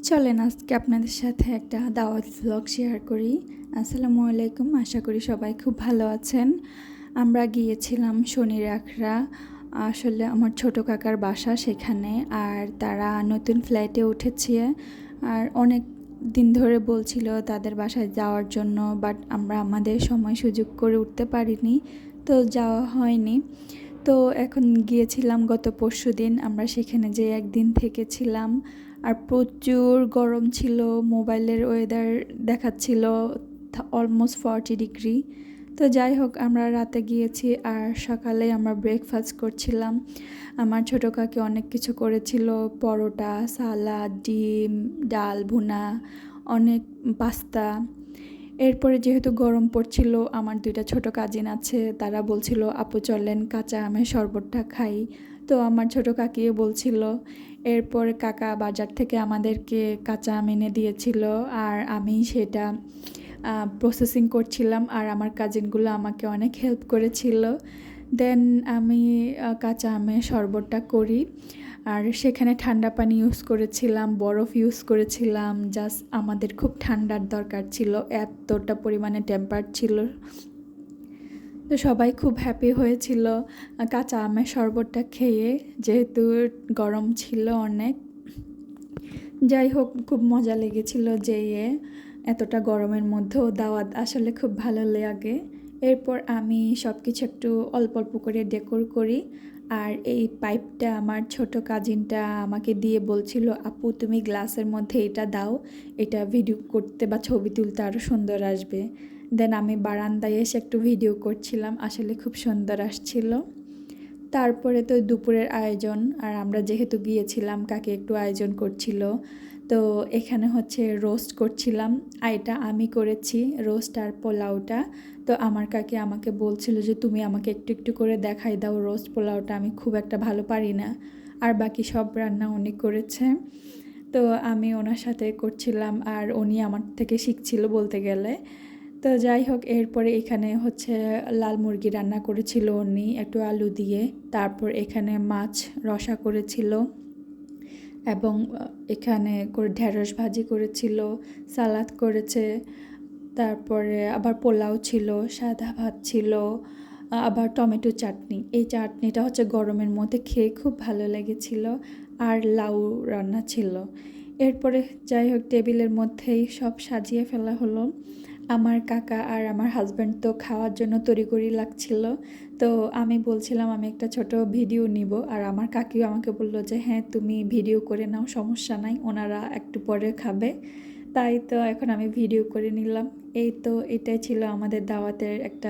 চলেন আজকে আপনাদের সাথে একটা দাওয়াত ভ্লগ শেয়ার করি। আসসালামু আলাইকুম, আশা করি সবাই খুব ভালো আছেন। আমরা গিয়েছিলাম শনির আখড়া, আসলে আমার ছোট কাকার বাসা সেখানে। আর তারা নতুন ফ্ল্যাটে উঠেছে আর অনেক দিন ধরে বলছিল তাদের বাসায় যাওয়ার জন্য, বাট আমরা আমাদের সময় সুযোগ করে উঠতে পারিনি, তো যাওয়া হয়নি। তো এখন গিয়েছিলাম গত পরশুদিন, আমরা সেখানে যে একদিন থেকেছিলাম। আর প্রচুর গরম ছিল, মোবাইলের ওয়েদার দেখাচ্ছিল অলমোস্ট 40 ডিগ্রি। তো যাই হোক, আমরা রাতে গিয়েছি আর সকালে আমরা ব্রেকফাস্ট করছিলাম। আমার ছোটো কাকি অনেক কিছু করেছিল, পরোটা, সালাদ, ডিম, ডাল ভুনা, অনেক পাস্তা। এরপরে যেহেতু গরম পড়ছিল, আমার দুইটা ছোট কাজিন আছে, তারা বলছিল আপু চলেন কাঁচা আমের শরবতটা খাই। তো আমার ছোট কাকিও বলছিল। এরপর কাকা বাজার থেকে আমাদেরকে কাঁচা আম এনে দিয়েছিল আর আমি সেটা প্রসেসিং করছিলাম, আর আমার কাজিনগুলো আমাকে অনেক হেল্প করেছিল। দেন আমি কাঁচা আমের শরবতটা করি। আর সেখানে ঠান্ডা পানি ইউজ করেছিলাম, বরফ ইউজ করেছিলাম, জাস্ট আমাদের খুব ঠান্ডার দরকার ছিল, এতটা পরিমাণে টেম্পার ছিল। তো সবাই খুব হ্যাপি হয়েছিল কাঁচা আমের শরবতটা খেয়ে, যেহেতু গরম ছিল অনেক। যাই হোক, খুব মজা লেগেছিল যে এতটা গরমের মধ্যেও দাওয়াত আসলে খুব ভালো লাগে। এরপর আমি সব কিছু একটু অল্প অল্প করে ডেকোর করি। আর এই পাইপটা আমার ছোট কাজিনটা আমাকে দিয়ে বলছিল আপু তুমি গ্লাসের মধ্যে এটা দাও, এটা ভিডিও করতে বা ছবি তুলতে আরও সুন্দর আসবে। দেন আমি বারান্দায় এসে একটু ভিডিও করছিলাম, আসলে খুব সুন্দর আসছিল। তারপরে তো দুপুরের আয়োজন, আর আমরা যেহেতু গিয়েছিলাম কাকে একটু আয়োজন করছিল। তো এখানে হচ্ছে রোস্ট করছিলাম, এটা আমি করেছি রোস্ট আর পোলাওটা। তো আমার কাকি আমাকে বলছিল যে তুমি আমাকে একটু একটু করে দেখাই দাও রোস্ট পোলাওটা, আমি খুব একটা ভালো পারি না, আর বাকি সব রান্না উনি করেছে। তো আমি ওনার সাথে করছিলাম আর উনি আমার থেকে শিখছিল বলতে গেলে। তো যাই হোক, এরপরে এখানে হচ্ছে লাল মুরগি রান্না করেছিল উনি একটু আলু দিয়ে। তারপর এখানে মাছ রসা করেছিল এবং এখানে করে ঢেঁড়স ভাজি করেছিল, সালাদ করেছে। তারপরে আবার পোলাও ছিল, সাদা ভাত ছিল, আবার টমেটো চাটনি। এই চাটনিটা হচ্ছে গরমের মধ্যে খেয়ে খুব ভালো লেগেছিল। আর লাউ রান্না ছিল। এরপরে যাই হোক, টেবিলের মধ্যেই সব সাজিয়ে ফেলা হলো। আমার কাকা আর আমার হাজব্যান্ড তো খাওয়ার জন্য তড়িঘড়ি লাগছিল। তো আমি বলছিলাম আমি একটা ছোট ভিডিও নিব, আর আমার কাকিও আমাকে বললো যে হ্যাঁ তুমি ভিডিও করে নাও, সমস্যা নাই, ওনারা একটু পরে খাবে। তাই তো এখন আমি ভিডিও করে নিলাম। এই তো এটাই ছিল আমাদের দাওয়াতের একটা